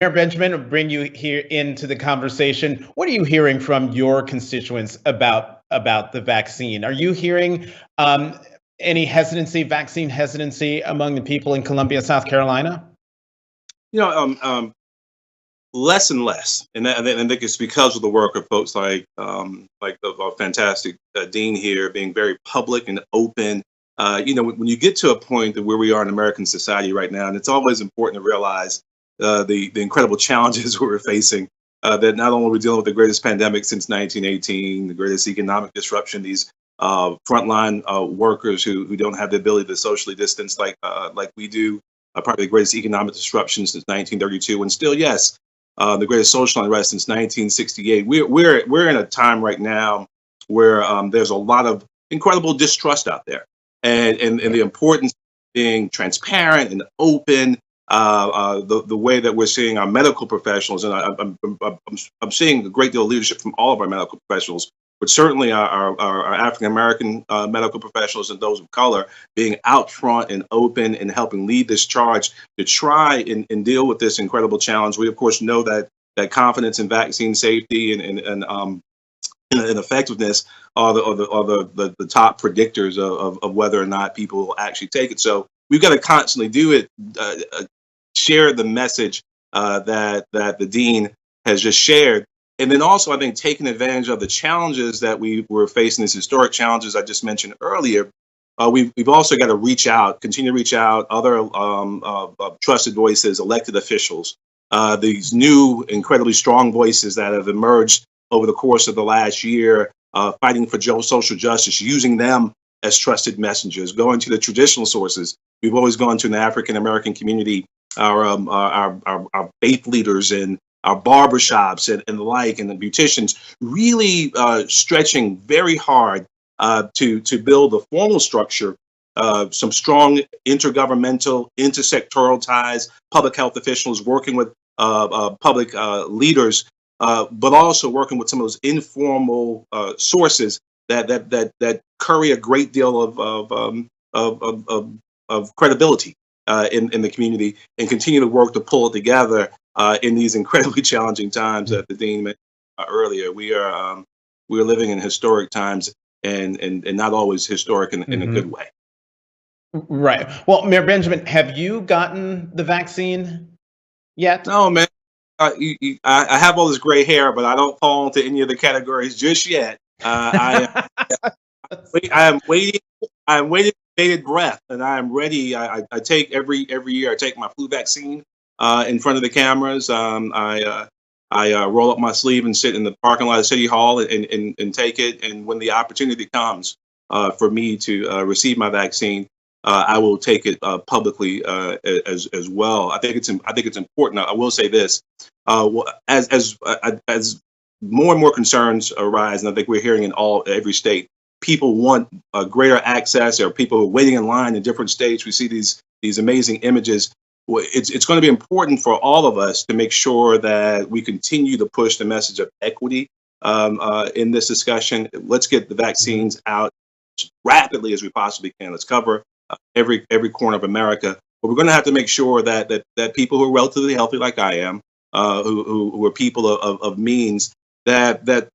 Mayor Benjamin, will bring you here into the conversation. What are you hearing from your constituents about the vaccine? Are you hearing any hesitancy, vaccine hesitancy among the people in Columbia, South Carolina? You know, less and less, and I think it's because of the work of folks like our fantastic dean here, being very public and open. When you get to a point that where we are in American society right now, and it's always important to realize the incredible challenges we're facing. That not only are we dealing with the greatest pandemic since 1918, the greatest economic disruption, these frontline workers who don't have the ability to socially distance like we do, probably the greatest economic disruption since 1932, and still, yes, the greatest social unrest since 1968. We're in a time right now where there's a lot of incredible distrust out there, and the importance of being transparent and open. The way that we're seeing our medical professionals, and I'm seeing a great deal of leadership from all of our medical professionals, but certainly our African American medical professionals and those of color being out front and open and helping lead this charge to try and deal with this incredible challenge. We of course know that confidence in vaccine safety and effectiveness are the top predictors of whether or not people will actually take it. So we've got to constantly do it, share the message that the dean has just shared. And then also, I think, taking advantage of the challenges that we were facing, these historic challenges I just mentioned earlier. We've also got to reach out, continue to reach out, other trusted voices, elected officials, these new, incredibly strong voices that have emerged over the course of the last year, fighting for social justice, using them as trusted messengers, going to the traditional sources. We've always gone to an African American community, our faith leaders and our barbershops and the like, and the beauticians, really stretching very hard to build a formal structure, some strong intergovernmental, intersectoral ties, public health officials working with public leaders, but also working with some of those informal sources that carry a great deal of credibility in the community, and continue to work to pull it together in these incredibly challenging times that the dean mentioned earlier. We're living in historic times, and not always historic in a good way. Right. Well, Mayor Benjamin, have you gotten the vaccine yet? No, man. I have all this gray hair, but I don't fall into any of the categories just yet. I am waiting. I'm waiting with bated breath, and I am ready. I take every year. I take my flu vaccine in front of the cameras. I roll up my sleeve and sit in the parking lot of City Hall and take it. And when the opportunity comes for me to receive my vaccine, I will take it publicly as well. I think it's important. I will say this: as more and more concerns arise, and I think we're hearing in every state, people want greater access. There are people who are waiting in line in different states. We see these amazing images. It's going to be important for all of us to make sure that we continue to push the message of equity in this discussion. Let's get the vaccines out as rapidly as we possibly can. Let's cover every corner of America. But we're going to have to make sure that people who are relatively healthy, like I am, who are people of means, that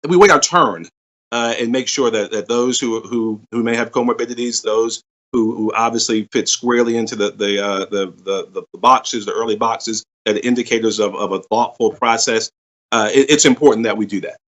we wait our turn and make sure that those who may have comorbidities, those who obviously fit squarely into the boxes, the early boxes, that are indicators of a thoughtful process. It's important that we do that.